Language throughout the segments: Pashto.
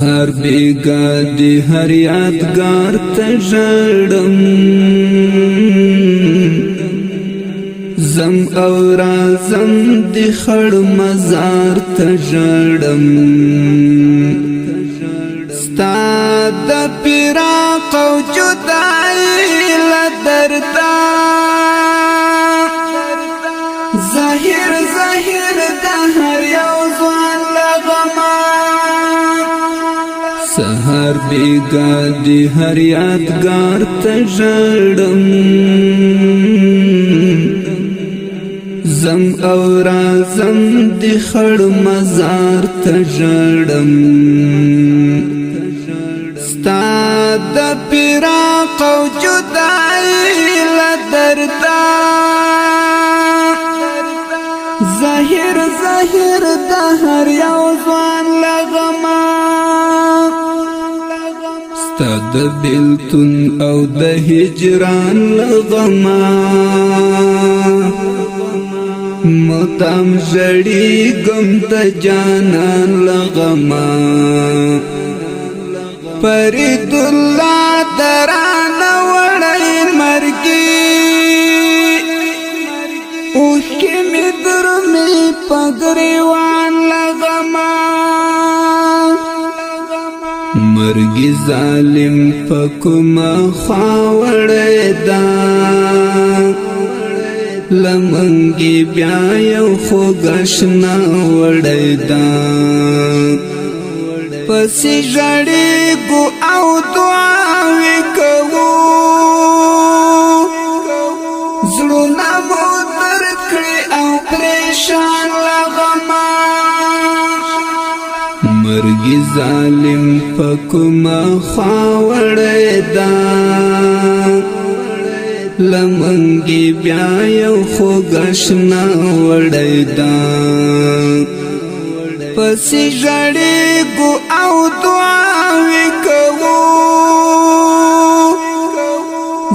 هر بیگا دی هر یادگار تجړم زم او رازم دی خړ مزار تجړم ستا د فراق او جدائی لدردا ظاهر ظاهر د هر یو ځوان لغما سهار بیگا دی هر یادگار تجړم زم او رازم دی خړ مزار تجړم ستا د فراق او جدائی لدردا ظاهر ظاهر د هر یو ځوان لغما ستا د بیلتون او د هجران لغما متام ژړی غم د جانان لغما فرید الله دران وړی مرګي اوس کې می درمې پګریوان لغما مرګي ظالم پکما خاوړې دا لمنګي بیا یو خو غشنا وړې دا پسې ژړې ګو او دعا وکړو زړونه مو درد کړې او پریشان لغما مرګي ظالم پکما خاوړې دا لمنګي بیا یو خو غشنا وړې دا پسې ژړې ګو او دعا وکړو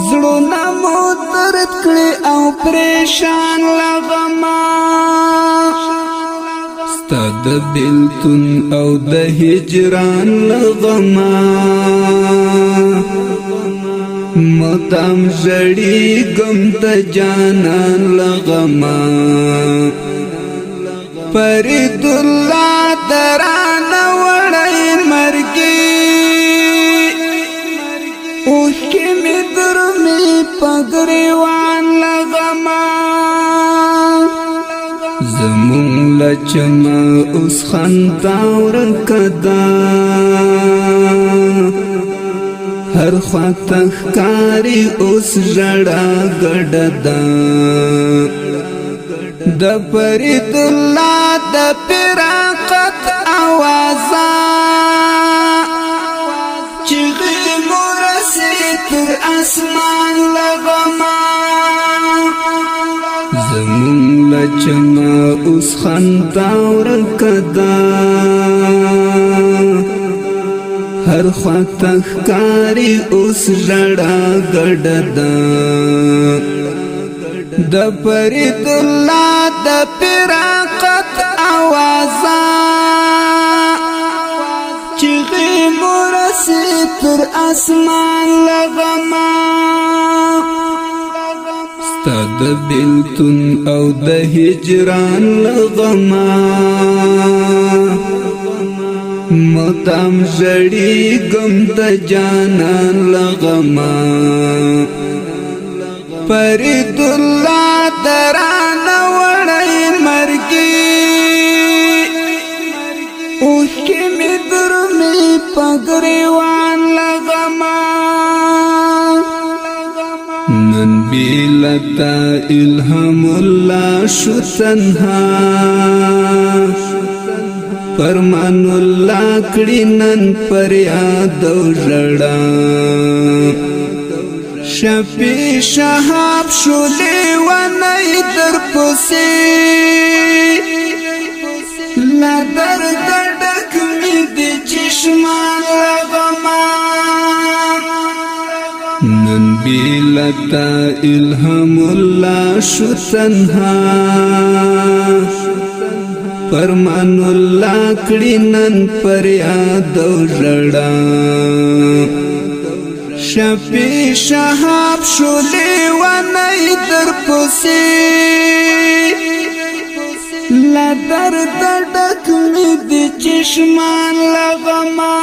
زړونه مو درد کړې او پریشان لغما ستا د بیلتون او د هجران لغما متام ژړی غم د جانان لغما فرید الله دران وړی مرګي اوس کې می درمې پګریوان لغما زمون لچما اوس خندا ورکدا هر خواته ښکاری اوس ژړا ګډدا د فرید الله د فراقت آوازا چغې مرسي تر اسمان لغما زمون لچما اوس خندا ورکدا هر خواته ښکاری اوس ژړا ګډدا د فرید الله د فراقت آوازا چغې مرسي تر اسمان لغما ستا د بیلتون او د هجران لغما متام ژړی غم د جانان لغما فرید الله دران وړی مرګي اوس کې می درمې پګریوان لغما نن بیلتا الهام الله شو تنها فرمان الله کړي نن پر یاد ژړا شفیع شهاب شولې ونی در پسې لا درد ډک مې د چشمان لغما نن بیلتا الهام الله شو تنها فرمان الله کړي نن پر یاد ژړا شفیع شهاب شولې ونی در پسې لا درد ډک مې د چشمان لغما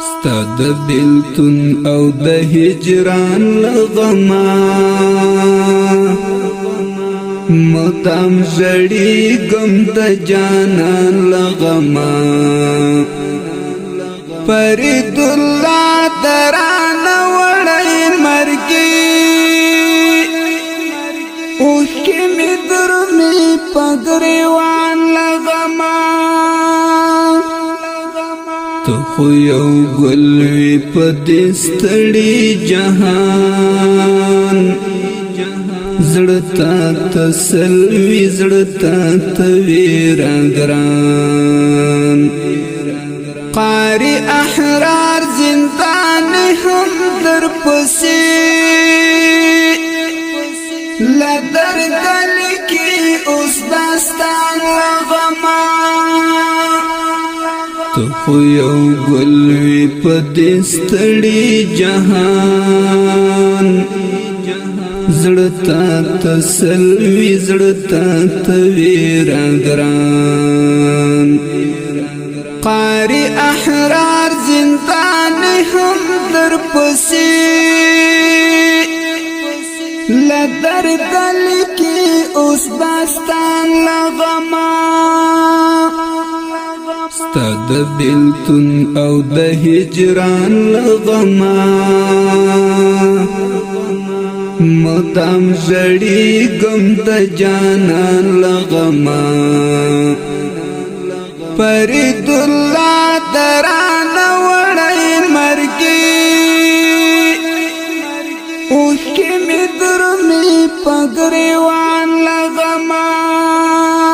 ستا د بیلتون او د هجران لغما مدام ژړې ګم د جانان لغما فرید الله درانه وړی مرګي اوښکې مې درومي په ګریوان لغما ته خو یو ګل وې په دې ستړي جهان زړه تا تسل وي زړه تا ته وي راګران قاری احرار زندان هم در پسې لدر گلی کی اوس داستان لغما تو خو یو ګل وې په دې ستړي جهان زړه تا تسل وي زړه تا ته وي راګران قاری احرار زندان هم در پسې لدر گلی کی اوس داستان لغما ستا د بیلتون او د هجران لغما مدام ژړې ګم د جانان لغما فرید الله درانه وړی مرګي اوښکې مې درومي په